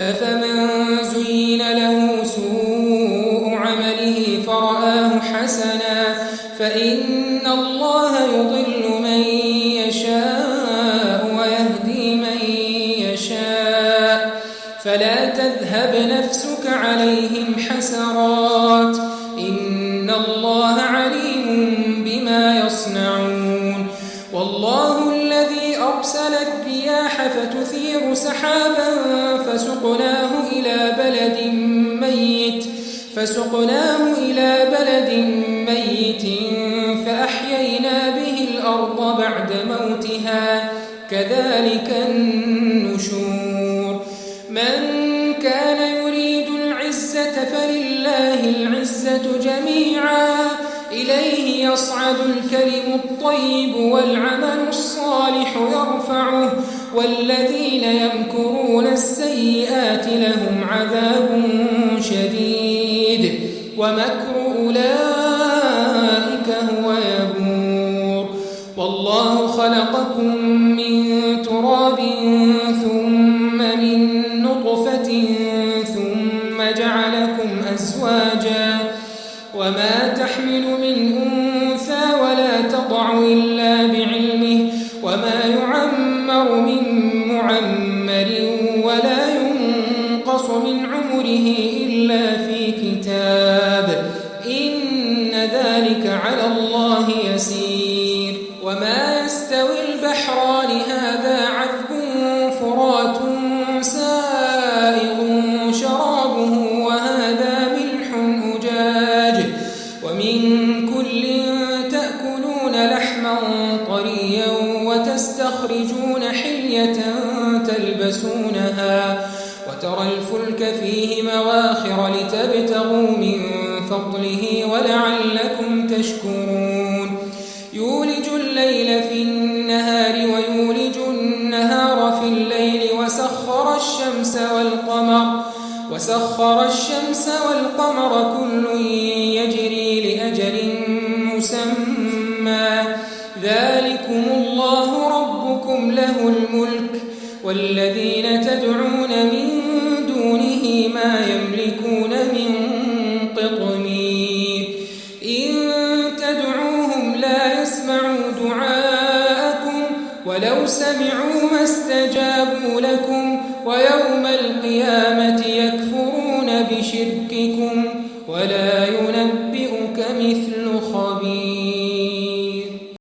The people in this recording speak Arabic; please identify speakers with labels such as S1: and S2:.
S1: أفمن زين له سوء عمله فرآه حسنا فإن الله يضل من يشاء ويهدي من يشاء فلا تذهب نفسك عليهم حسرات إن الله عليم بما يصنعون والله الذي أرسل الرياح فتثير سحابا فسقناه إلى بلد ميت فأحيينا به الأرض بعد موتها كذلك النشور من كان يريد العزة فلله العزة جميعا إليه يصعد الكلم الطيب والعمل الصالح يرفعه والذين يمكرون السيئات لهم عذاب شديد ومكر أولئك هو يبور والله خلقكم من تراب ثم من نطفة ثم جعلكم أزواجا وما تحمل من أنثى ولا تضع إلا بعلمه وما يعمر من معمر ولا ينقص من عمره إلا في كتاب إن ذلك على الله يسير وما يستوي البحران هذا عذب فرات سائغ شرابه وهذا ملح أجاج ومن كل تأكلون لحما طريا وتستخرجون حلية تلبسونها وترى الفلك فيه مواخر لتبتغوا من فضله ولعلكم تشكرون يولج الليل في النهار ويولج النهار في الليل وسخر الشمس والقمر كل يجري لأجل مسمى ذلكم الله ربكم له الملك والذين تدعون من دونه ما يملكون من قطمير إن تدعوهم لا يسمعوا دعاءكم ولو سمعوا ما استجابوا لكم ويوم القيامة يكفرون بشرككم ولا